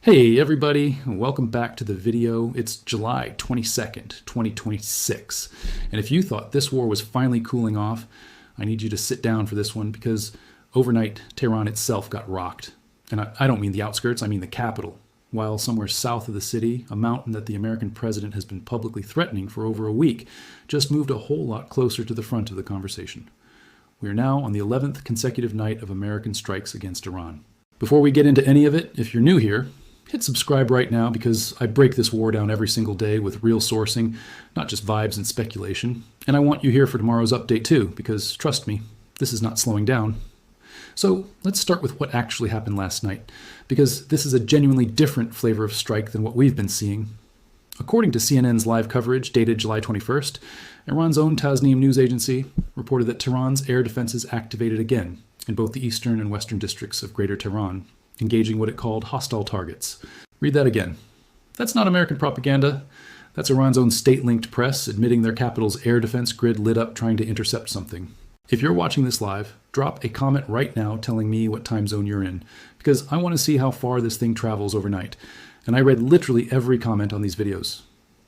Hey everybody, welcome back to the video. It's July 22nd, 2026. And if you thought this war was finally cooling off, I need you to sit down for this one because overnight Tehran itself got rocked. And I don't mean the outskirts, I mean the capital. While somewhere south of the city, a mountain that the American president has been publicly threatening for over a week just moved a whole lot closer to the front of the conversation. We are now on the 11th consecutive night of American strikes against Iran. Before we get into any of it, if you're new here, hit subscribe right now because I break this war down every single day with real sourcing, not just vibes and speculation. And I want you here for tomorrow's update too, because trust me, this is not slowing down. So let's start with what actually happened last night, because this is a genuinely different flavor of strike than what we've been seeing. According to CNN's live coverage dated July 21st, Iran's own Tasnim news agency reported that Tehran's air defenses activated again in both the eastern and western districts of Greater Tehran, engaging what it called hostile targets. Read that again. That's not American propaganda. That's Iran's own state-linked press admitting their capital's air defense grid lit up trying to intercept something. If you're watching this live, drop a comment right now telling me what time zone you're in, because I want to see how far this thing travels overnight. And I read literally every comment on these videos.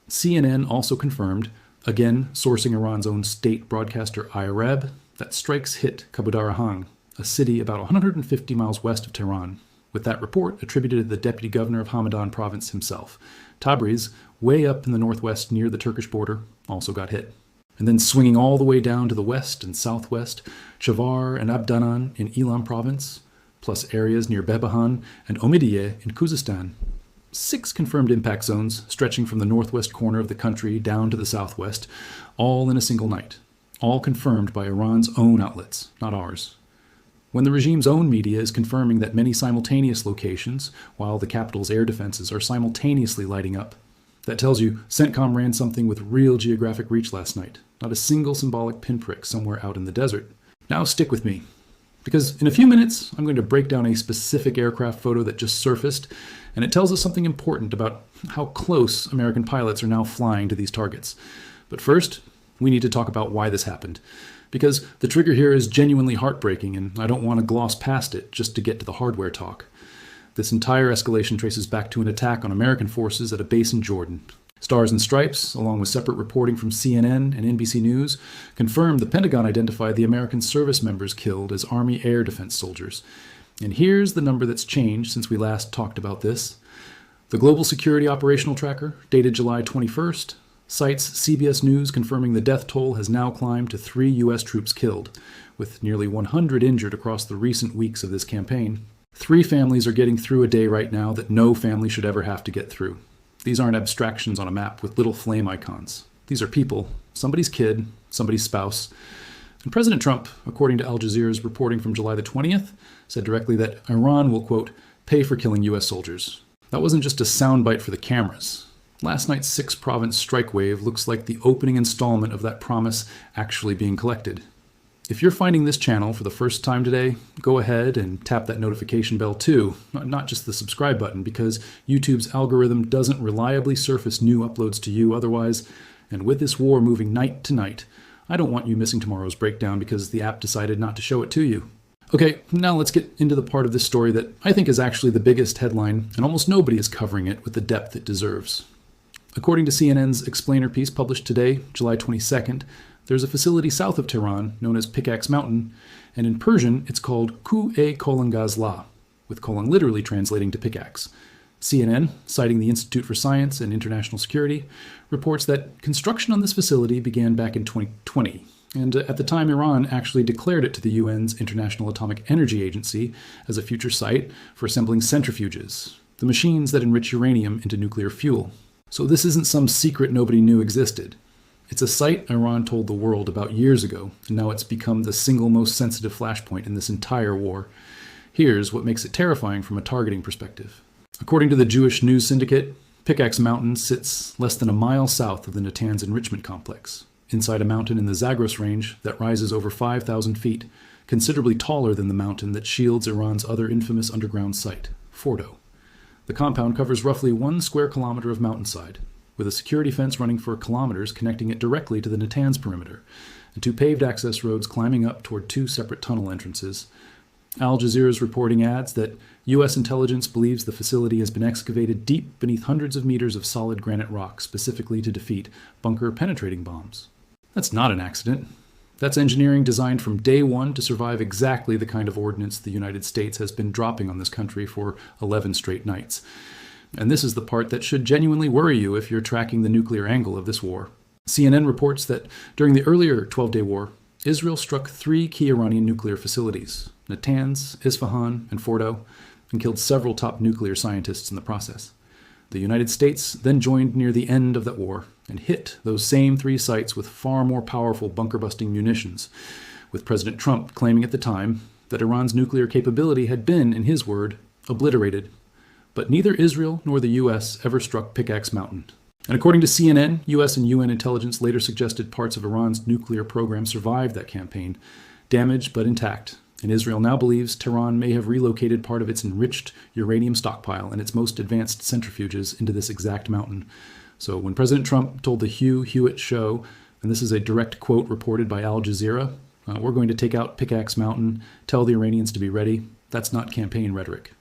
CNN also confirmed, again sourcing Iran's own state broadcaster IREB, that strikes hit Kabudarahan, a city about 150 miles west of Tehran, with that report attributed to the deputy governor of Hamadan province himself. Tabriz, way up in the northwest near the Turkish border, also got hit. And then swinging all the way down to the west and southwest, Shavar and Abdanan in Elam province, plus areas near Bebahan and Omidyeh in Khuzestan. 6 confirmed impact zones stretching from the northwest corner of the country down to the southwest, all in a single night. All confirmed by Iran's own outlets, not ours. When the regime's own media is confirming that many simultaneous locations, while the capital's air defenses are simultaneously lighting up, that tells you CENTCOM ran something with real geographic reach last night, not a single symbolic pinprick somewhere out in the desert. Now stick with me, because in a few minutes I'm going to break down a specific aircraft photo that just surfaced, and it tells us something important about how close American pilots are now flying to these targets. But first, we need to talk about why this happened. Because the trigger here is genuinely heartbreaking, and I don't want to gloss past it just to get to the hardware talk. This entire escalation traces back to an attack on American forces at a base in Jordan. Stars and Stripes, along with separate reporting from CNN and NBC News, confirmed the Pentagon identified the American service members killed as Army air defense soldiers. And here's the number that's changed since we last talked about this. The Global Security Operational Tracker, dated July 21st, cites CBS News confirming the death toll has now climbed to 3 U.S. troops killed, with nearly 100 injured across the recent weeks of this campaign. 3 families are getting through a day right now that no family should ever have to get through. These aren't abstractions on a map with little flame icons. These are people, somebody's kid, somebody's spouse. And President Trump, according to Al Jazeera's reporting from July the 20th, said directly that Iran will, quote, pay for killing U.S. soldiers. That wasn't just a soundbite for the cameras. Last night's 6-province strike wave looks like the opening installment of that promise actually being collected. If you're finding this channel for the first time today, go ahead and tap that notification bell too, not just the subscribe button, because YouTube's algorithm doesn't reliably surface new uploads to you otherwise, and with this war moving night to night, I don't want you missing tomorrow's breakdown because the app decided not to show it to you. Okay, now let's get into the part of this story that I think is actually the biggest headline, and almost nobody is covering it with the depth it deserves. According to CNN's explainer piece published today, July 22nd, there's a facility south of Tehran known as Pickaxe Mountain, and in Persian it's called Ku-e-Kolangazla, with kolon literally translating to pickaxe. CNN, citing the Institute for Science and International Security, reports that construction on this facility began back in 2020, and at the time Iran actually declared it to the UN's International Atomic Energy Agency as a future site for assembling centrifuges, the machines that enrich uranium into nuclear fuel. So this isn't some secret nobody knew existed. It's a site Iran told the world about years ago, and now it's become the single most sensitive flashpoint in this entire war. Here's what makes it terrifying from a targeting perspective. According to the Jewish News Syndicate, Pickaxe Mountain sits less than a mile south of the Natanz enrichment complex, inside a mountain in the Zagros range that rises over 5,000 feet, considerably taller than the mountain that shields Iran's other infamous underground site, Fordo. The compound covers roughly 1 square kilometer of mountainside, with a security fence running for kilometers connecting it directly to the Natanz perimeter, and 2 paved access roads climbing up toward 2 separate tunnel entrances. Al Jazeera's reporting adds that U.S. intelligence believes the facility has been excavated deep beneath hundreds of meters of solid granite rock, specifically to defeat bunker-penetrating bombs. That's not an accident. That's engineering designed from day one to survive exactly the kind of ordnance the United States has been dropping on this country for 11 straight nights. And this is the part that should genuinely worry you if you're tracking the nuclear angle of this war. CNN reports that during the earlier 12-day war, Israel struck 3 key Iranian nuclear facilities, Natanz, Isfahan, and Fordo, and killed several top nuclear scientists in the process. The United States then joined near the end of that war and hit those same 3 sites with far more powerful bunker-busting munitions, with President Trump claiming at the time that Iran's nuclear capability had been, in his word, obliterated. But neither Israel nor the U.S. ever struck Pickaxe Mountain. And according to CNN, U.S. and UN intelligence later suggested parts of Iran's nuclear program survived that campaign, damaged but intact. And Israel now believes Tehran may have relocated part of its enriched uranium stockpile and its most advanced centrifuges into this exact mountain. So when President Trump told the Hugh Hewitt show, and this is a direct quote reported by Al Jazeera, we're going to take out Pickaxe Mountain, tell the Iranians to be ready, that's not campaign rhetoric.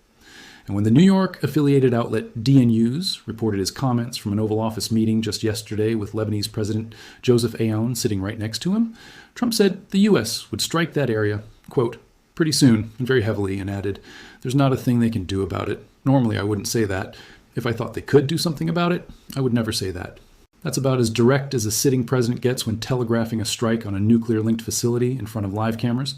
And when the New York-affiliated outlet DNews reported his comments from an Oval Office meeting just yesterday with Lebanese President Joseph Aoun sitting right next to him, Trump said the U.S. would strike that area, quote, pretty soon and very heavily, and added, there's not a thing they can do about it. Normally I wouldn't say that. If I thought they could do something about it, I would never say that. That's about as direct as a sitting president gets when telegraphing a strike on a nuclear-linked facility in front of live cameras.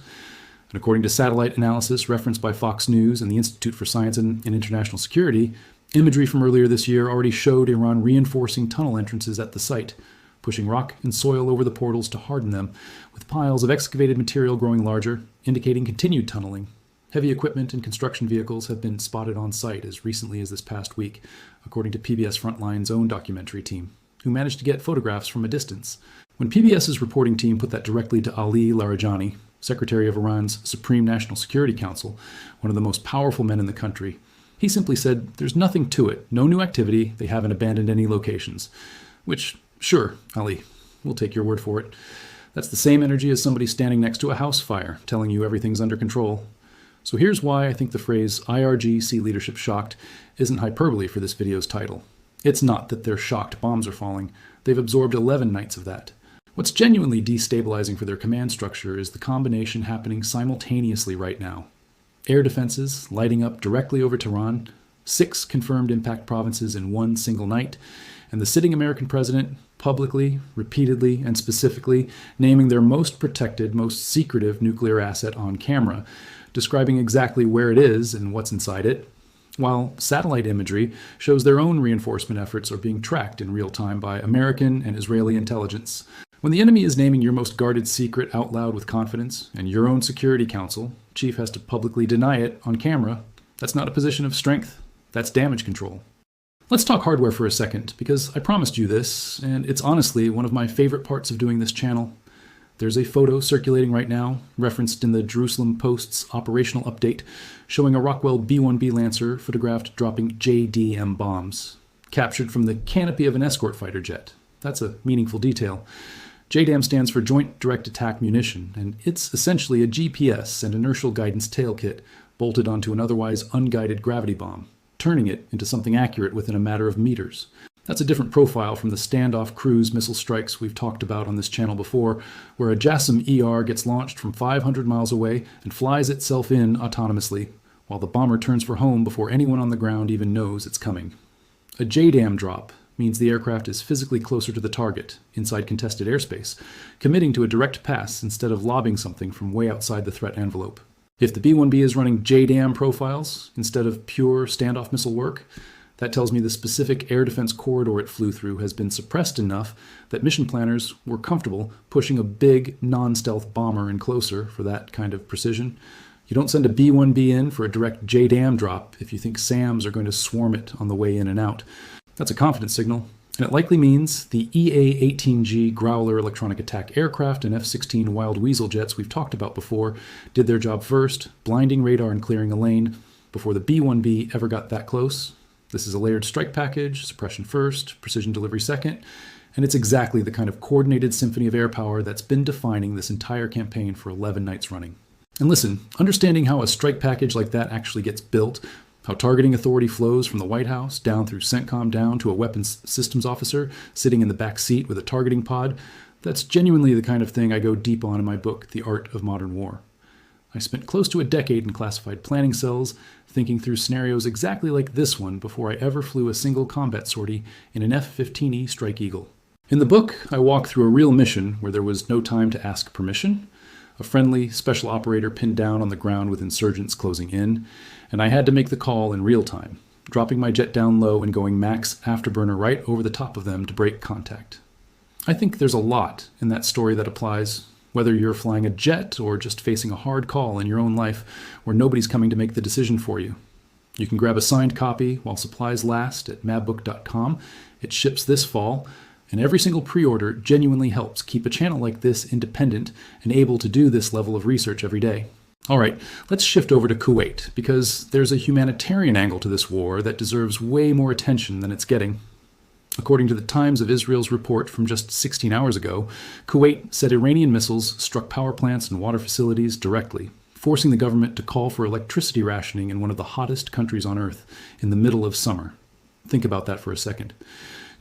And according to satellite analysis referenced by Fox News and the Institute for Science and International Security, imagery from earlier this year already showed Iran reinforcing tunnel entrances at the site, pushing rock and soil over the portals to harden them, with piles of excavated material growing larger, indicating continued tunneling. Heavy equipment and construction vehicles have been spotted on site as recently as this past week, according to PBS Frontline's own documentary team, who managed to get photographs from a distance. When PBS's reporting team put that directly to Ali Larijani, Secretary of Iran's Supreme National Security Council, one of the most powerful men in the country, he simply said, there's nothing to it, no new activity, they haven't abandoned any locations. Which, sure, Ali, we'll take your word for it. That's the same energy as somebody standing next to a house fire, telling you everything's under control. So here's why I think the phrase IRGC leadership shocked isn't hyperbole for this video's title. It's not that they're shocked bombs are falling. They've absorbed 11 nights of that. What's genuinely destabilizing for their command structure is the combination happening simultaneously right now. Air defenses lighting up directly over Tehran, 6 confirmed impact provinces in one single night, and the sitting American president publicly, repeatedly, and specifically naming their most protected, most secretive nuclear asset on camera, describing exactly where it is and what's inside it, while satellite imagery shows their own reinforcement efforts are being tracked in real time by American and Israeli intelligence. When the enemy is naming your most guarded secret out loud with confidence, and your own Security Council chief has to publicly deny it on camera, that's not a position of strength, that's damage control. Let's talk hardware for a second, because I promised you this, and it's honestly one of my favorite parts of doing this channel. There's a photo circulating right now, referenced in the Jerusalem Post's operational update, showing a Rockwell B-1B Lancer photographed dropping JDM bombs, captured from the canopy of an escort fighter jet. That's a meaningful detail. JDAM stands for Joint Direct Attack Munition, and it's essentially a GPS and inertial guidance tail kit bolted onto an otherwise unguided gravity bomb, turning it into something accurate within a matter of meters. That's a different profile from the standoff cruise missile strikes we've talked about on this channel before, where a JASSM ER gets launched from 500 miles away and flies itself in autonomously, while the bomber turns for home before anyone on the ground even knows it's coming. A JDAM drop means the aircraft is physically closer to the target, inside contested airspace, committing to a direct pass instead of lobbing something from way outside the threat envelope. If the B-1B is running JDAM profiles instead of pure standoff missile work, that tells me the specific air defense corridor it flew through has been suppressed enough that mission planners were comfortable pushing a big, non-stealth bomber in closer for that kind of precision. You don't send a B-1B in for a direct JDAM drop if you think SAMs are going to swarm it on the way in and out. That's a confidence signal, and it likely means the EA-18G Growler electronic attack aircraft and F-16 Wild Weasel jets we've talked about before did their job first, blinding radar and clearing a lane, before the B-1B ever got that close. This is a layered strike package, suppression first, precision delivery second, and it's exactly the kind of coordinated symphony of air power that's been defining this entire campaign for 11 nights running. And listen, understanding how a strike package like that actually gets built, how targeting authority flows from the White House down through CENTCOM down to a weapons systems officer sitting in the back seat with a targeting pod, that's genuinely the kind of thing I go deep on in my book, The Art of Modern War. I spent close to a decade in classified planning cells, thinking through scenarios exactly like this one before I ever flew a single combat sortie in an F-15E Strike Eagle. In the book, I walk through a real mission where there was no time to ask permission, a friendly special operator pinned down on the ground with insurgents closing in, and I had to make the call in real time, dropping my jet down low and going max afterburner right over the top of them to break contact. I think there's a lot in that story that applies, whether you're flying a jet or just facing a hard call in your own life where nobody's coming to make the decision for you. You can grab a signed copy while supplies last at mabbook.com. It ships this fall, and every single pre-order genuinely helps keep a channel like this independent and able to do this level of research every day. All right, let's shift over to Kuwait, because there's a humanitarian angle to this war that deserves way more attention than it's getting. According to the Times of Israel's report from just 16 hours ago, Kuwait said Iranian missiles struck power plants and water facilities directly, forcing the government to call for electricity rationing in one of the hottest countries on earth in the middle of summer. Think about that for a second.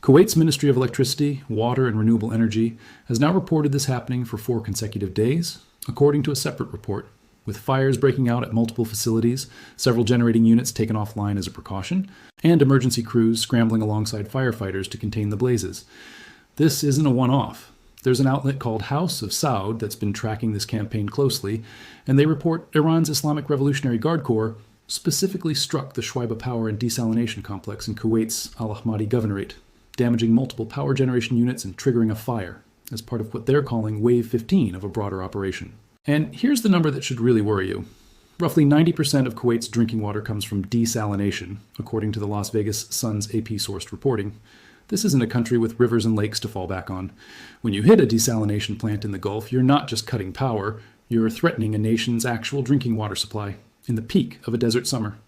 Kuwait's Ministry of Electricity, Water and Renewable Energy has now reported this happening for 4 consecutive days, according to a separate report, with fires breaking out at multiple facilities, several generating units taken offline as a precaution, and emergency crews scrambling alongside firefighters to contain the blazes. This isn't a one-off. There's an outlet called House of Saud that's been tracking this campaign closely, and they report Iran's Islamic Revolutionary Guard Corps specifically struck the Shuaiba Power and Desalination Complex in Kuwait's Al Ahmadi Governorate, damaging multiple power generation units and triggering a fire as part of what they're calling Wave 15 of a broader operation. And here's the number that should really worry you. Roughly 90% of Kuwait's drinking water comes from desalination, according to the Las Vegas Sun's AP-sourced reporting. This isn't a country with rivers and lakes to fall back on. When you hit a desalination plant in the Gulf, you're not just cutting power, you're threatening a nation's actual drinking water supply in the peak of a desert summer.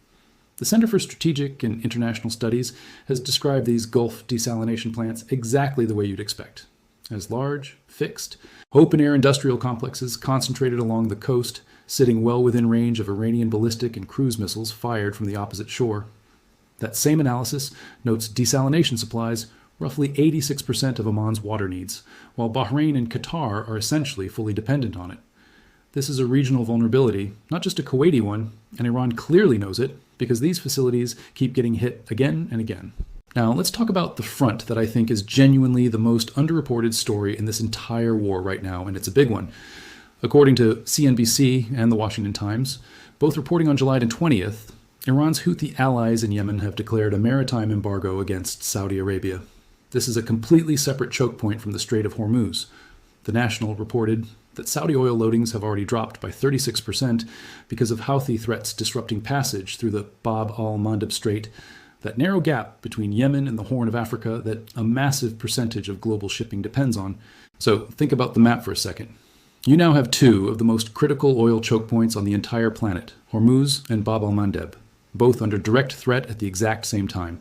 The Center for Strategic and International Studies has described these Gulf desalination plants exactly the way you'd expect, as large, fixed, open-air industrial complexes concentrated along the coast, sitting well within range of Iranian ballistic and cruise missiles fired from the opposite shore. That same analysis notes desalination supplies roughly 86% of Oman's water needs, while Bahrain and Qatar are essentially fully dependent on it. This is a regional vulnerability, not just a Kuwaiti one, and Iran clearly knows it, because these facilities keep getting hit again and again. Now, let's talk about the front that I think is genuinely the most underreported story in this entire war right now, and it's a big one. According to CNBC and the Washington Times, both reporting on July 20th, Iran's Houthi allies in Yemen have declared a maritime embargo against Saudi Arabia. This is a completely separate choke point from the Strait of Hormuz. The National reported that Saudi oil loadings have already dropped by 36% because of Houthi threats disrupting passage through the Bab al-Mandeb Strait, that narrow gap between Yemen and the Horn of Africa that a massive percentage of global shipping depends on. So think about the map for a second. You now have 2 of the most critical oil choke points on the entire planet, Hormuz and Bab al-Mandeb, both under direct threat at the exact same time.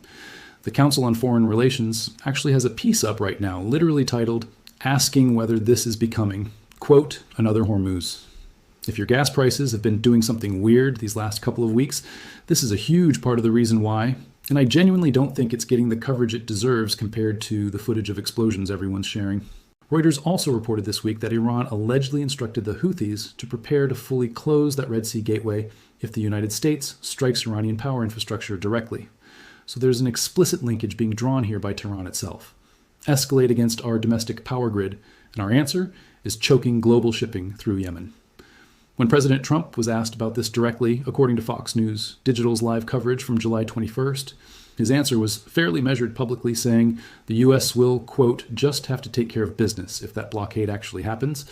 The Council on Foreign Relations actually has a piece up right now, literally titled, "Asking Whether This is Becoming, quote, another Hormuz." If your gas prices have been doing something weird these last couple of weeks, this is a huge part of the reason why, and I genuinely don't think it's getting the coverage it deserves compared to the footage of explosions everyone's sharing. Reuters also reported this week that Iran allegedly instructed the Houthis to prepare to fully close that Red Sea gateway if the United States strikes Iranian power infrastructure directly. So there's an explicit linkage being drawn here by Tehran itself. Escalate against our domestic power grid, and our answer is choking global shipping through Yemen. When President Trump was asked about this directly, according to Fox News Digital's live coverage from July 21st, his answer was fairly measured publicly, saying the U.S. will, quote, just have to take care of business if that blockade actually happens,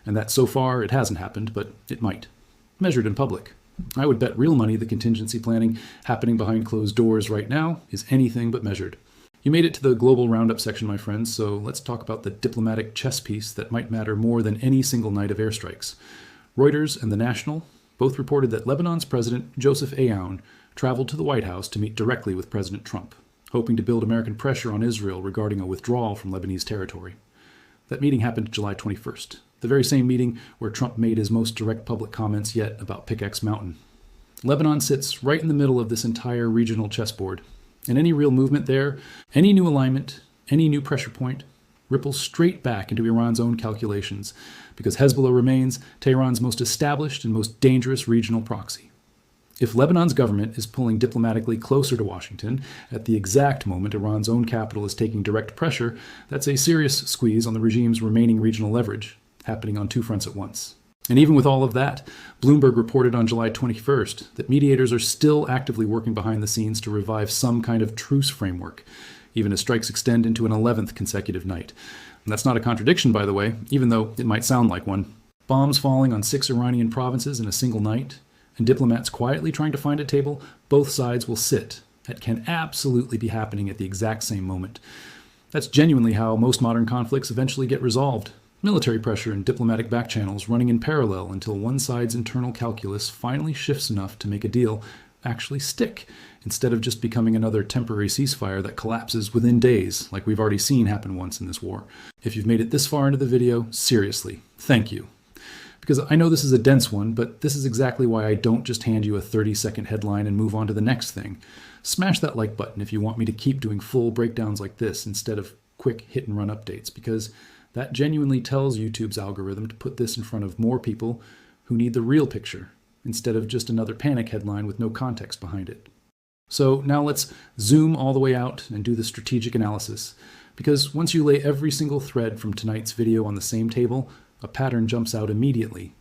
and that so far it hasn't happened, but it might. Measured in public. I would bet real money the contingency planning happening behind closed doors right now is anything but measured. You made it to the global roundup section, my friends, so let's talk about the diplomatic chess piece that might matter more than any single night of airstrikes. Reuters and The National both reported that Lebanon's President Joseph Aoun traveled to the White House to meet directly with President Trump, hoping to build American pressure on Israel regarding a withdrawal from Lebanese territory. That meeting happened July 21st. the very same meeting where Trump made his most direct public comments yet about Pickaxe Mountain. Lebanon sits right in the middle of this entire regional chessboard, and any real movement there, any new alignment, any new pressure point, ripples straight back into Iran's own calculations, because Hezbollah remains Tehran's most established and most dangerous regional proxy. If Lebanon's government is pulling diplomatically closer to Washington at the exact moment Iran's own capital is taking direct pressure, that's a serious squeeze on the regime's remaining regional leverage, happening on two fronts at once. And even with all of that, Bloomberg reported on July 21st that mediators are still actively working behind the scenes to revive some kind of truce framework, even as strikes extend into an 11th consecutive night. And that's not a contradiction, by the way, even though it might sound like one. Bombs falling on 6 Iranian provinces in a single night, and diplomats quietly trying to find a table both sides will sit. That can absolutely be happening at the exact same moment. That's genuinely how most modern conflicts eventually get resolved. Military pressure and diplomatic back channels running in parallel until one side's internal calculus finally shifts enough to make a deal actually stick, instead of just becoming another temporary ceasefire that collapses within days, like we've already seen happen once in this war. If you've made it this far into the video, seriously, thank you. Because I know this is a dense one, but this is exactly why I don't just hand you a 30-second headline and move on to the next thing. Smash that like button if you want me to keep doing full breakdowns like this instead of quick hit-and-run updates, because that genuinely tells YouTube's algorithm to put this in front of more people who need the real picture, instead of just another panic headline with no context behind it. So now let's zoom all the way out and do the strategic analysis, because once you lay every single thread from tonight's video on the same table, a pattern jumps out immediately.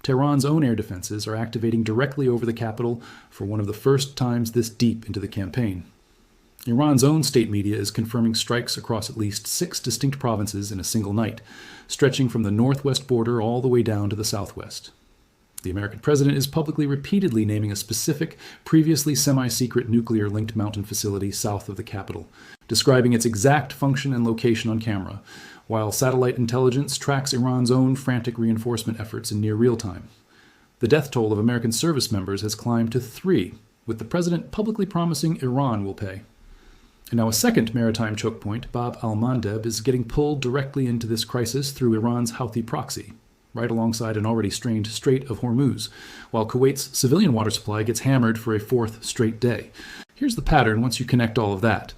Tehran's own air defenses are activating directly over the capital for one of the first times this deep into the campaign. Iran's own state media is confirming strikes across at least 6 distinct provinces in a single night, stretching from the northwest border all the way down to the southwest. The American president is publicly repeatedly naming a specific, previously semi-secret nuclear-linked mountain facility south of the capital, describing its exact function and location on camera, while satellite intelligence tracks Iran's own frantic reinforcement efforts in near real time. The death toll of American service members has climbed to 3, with the president publicly promising Iran will pay. And now a second maritime choke point, Bab al-Mandeb, is getting pulled directly into this crisis through Iran's Houthi proxy, right alongside an already strained Strait of Hormuz, while Kuwait's civilian water supply gets hammered for a 4th straight day. Here's the pattern once you connect all of that.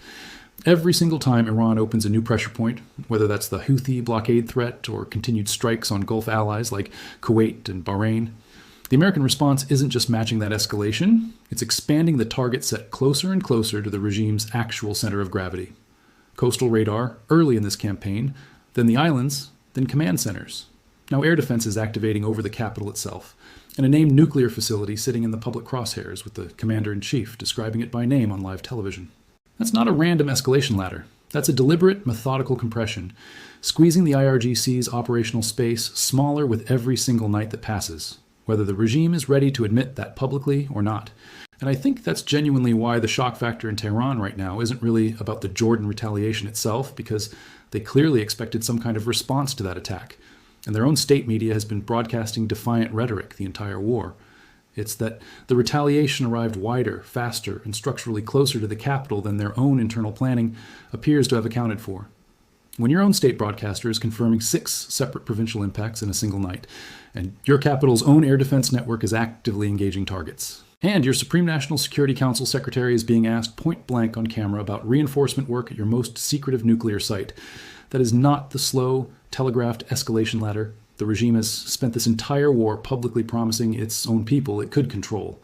Every single time Iran opens a new pressure point, whether that's the Houthi blockade threat or continued strikes on Gulf allies like Kuwait and Bahrain, the American response isn't just matching that escalation, it's expanding the target set closer and closer to the regime's actual center of gravity. Coastal radar, early in this campaign, then the islands, then command centers. Now air defense is activating over the capital itself, and a named nuclear facility sitting in the public crosshairs with the commander-in-chief describing it by name on live television. That's not a random escalation ladder. That's a deliberate, methodical compression, squeezing the IRGC's operational space smaller with every single night that passes, whether the regime is ready to admit that publicly or not. And I think that's genuinely why the shock factor in Tehran right now isn't really about the Jordan retaliation itself, because they clearly expected some kind of response to that attack. And their own state media has been broadcasting defiant rhetoric the entire war. It's that the retaliation arrived wider, faster, and structurally closer to the capital than their own internal planning appears to have accounted for. When your own state broadcaster is confirming 6 separate provincial impacts in a single night, and your capital's own air defense network is actively engaging targets, and your Supreme National Security Council secretary is being asked point blank on camera about reinforcement work at your most secretive nuclear site, that is not the slow, telegraphed escalation ladder the regime has spent this entire war publicly promising its own people it could control.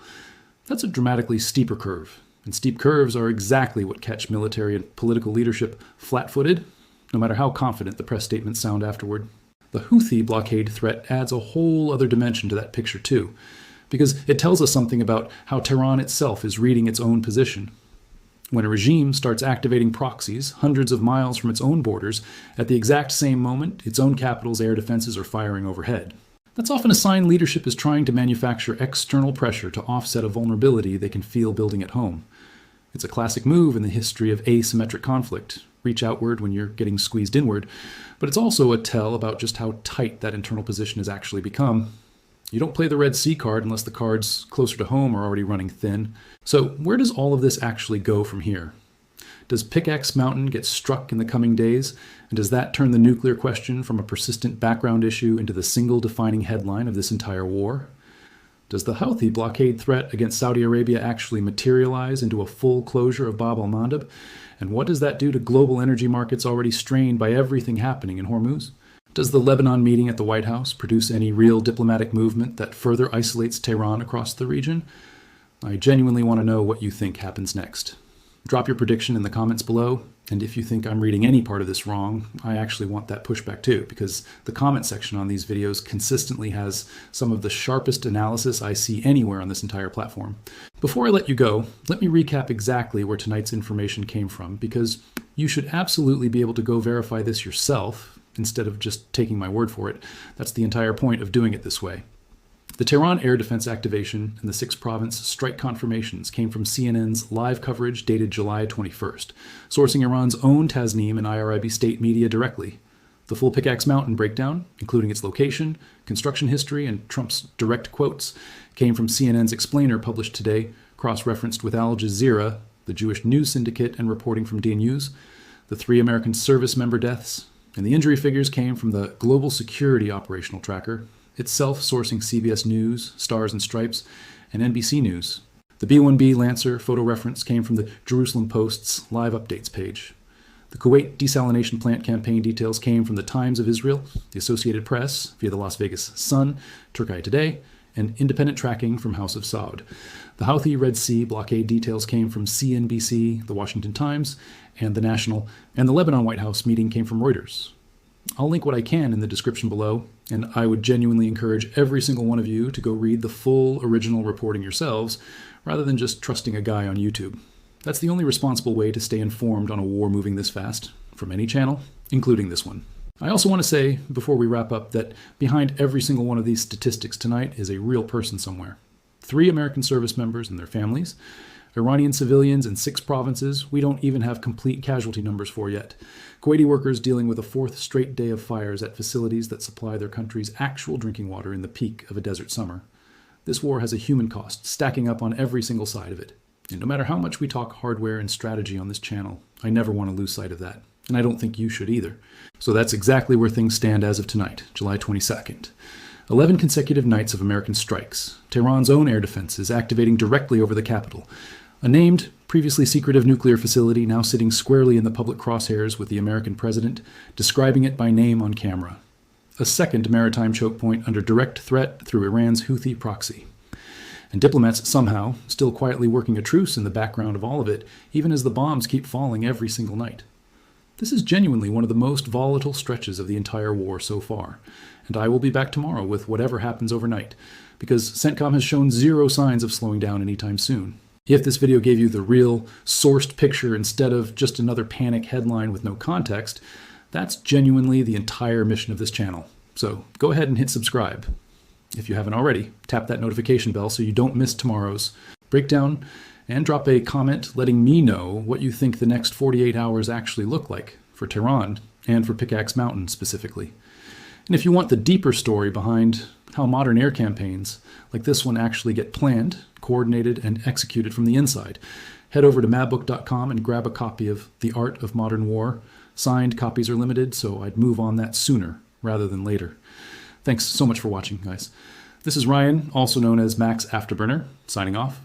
That's a dramatically steeper curve, and steep curves are exactly what catch military and political leadership flat-footed, no matter how confident the press statements sound afterward. The Houthi blockade threat adds a whole other dimension to that picture too, because it tells us something about how Tehran itself is reading its own position. When a regime starts activating proxies hundreds of miles from its own borders, at the exact same moment, its own capital's air defenses are firing overhead. That's often a sign leadership is trying to manufacture external pressure to offset a vulnerability they can feel building at home. It's a classic move in the history of asymmetric conflict. Reach outward when you're getting squeezed inward, but it's also a tell about just how tight that internal position has actually become. You don't play the Red Sea card unless the cards closer to home are already running thin. So where does all of this actually go from here? Does Pickaxe Mountain get struck in the coming days? And does that turn the nuclear question from a persistent background issue into the single defining headline of this entire war? Does the Houthi blockade threat against Saudi Arabia actually materialize into a full closure of Bab al-Mandeb? And what does that do to global energy markets already strained by everything happening in Hormuz? Does the Lebanon meeting at the White House produce any real diplomatic movement that further isolates Tehran across the region? I genuinely want to know what you think happens next. Drop your prediction in the comments below, and if you think I'm reading any part of this wrong, I actually want that pushback too, because the comment section on these videos consistently has some of the sharpest analysis I see anywhere on this entire platform. Before I let you go, let me recap exactly where tonight's information came from, because you should absolutely be able to go verify this yourself instead of just taking my word for it. That's the entire point of doing it this way. The Tehran air defense activation and the 6-province strike confirmations came from CNN's live coverage dated July 21st, sourcing Iran's own Tasnim and IRIB state media directly. The full Pickaxe Mountain breakdown, including its location, construction history, and Trump's direct quotes, came from CNN's explainer published today, cross-referenced with Al Jazeera, the Jewish news syndicate, and reporting from DNews. The 3 American service member deaths, and the injury figures came from the Global Security Operational Tracker, itself sourcing CBS News, Stars and Stripes, and NBC News. The B-1B Lancer photo reference came from the Jerusalem Post's live updates page. The Kuwait desalination plant campaign details came from the Times of Israel, the Associated Press via the Las Vegas Sun, Turkey Today, and independent tracking from House of Saud. The Houthi Red Sea blockade details came from CNBC, the Washington Times, and the National, and the Lebanon White House meeting came from Reuters. I'll link what I can in the description below, and I would genuinely encourage every single one of you to go read the full original reporting yourselves, rather than just trusting a guy on YouTube. That's the only responsible way to stay informed on a war moving this fast, from any channel, including this one. I also want to say, before we wrap up, that behind every single one of these statistics tonight is a real person somewhere. 3 American service members and their families, Iranian civilians in 6 provinces we don't even have complete casualty numbers for yet. Kuwaiti workers dealing with a 4th straight day of fires at facilities that supply their country's actual drinking water in the peak of a desert summer. This war has a human cost, stacking up on every single side of it. And no matter how much we talk hardware and strategy on this channel, I never want to lose sight of that. And I don't think you should either. So that's exactly where things stand as of tonight, July 22nd. 11 consecutive nights of American strikes. Tehran's own air defense is activating directly over the capital. A named, previously secretive nuclear facility now sitting squarely in the public crosshairs with the American president, describing it by name on camera. A second maritime choke point under direct threat through Iran's Houthi proxy. And diplomats somehow still quietly working a truce in the background of all of it, even as the bombs keep falling every single night. This is genuinely one of the most volatile stretches of the entire war so far, and I will be back tomorrow with whatever happens overnight, because CENTCOM has shown zero signs of slowing down anytime soon. If this video gave you the real, sourced picture instead of just another panic headline with no context, that's genuinely the entire mission of this channel. So go ahead and hit subscribe. If you haven't already, tap that notification bell so you don't miss tomorrow's breakdown, and drop a comment letting me know what you think the next 48 hours actually look like for Tehran and for Pickaxe Mountain specifically. And if you want the deeper story behind how modern air campaigns like this one actually get planned, coordinated, and executed from the inside, head over to madbook.com and grab a copy of The Art of Modern War. Signed copies are limited, so I'd move on that sooner rather than later. Thanks so much for watching, guys. This is Ryan, also known as Max Afterburner, signing off.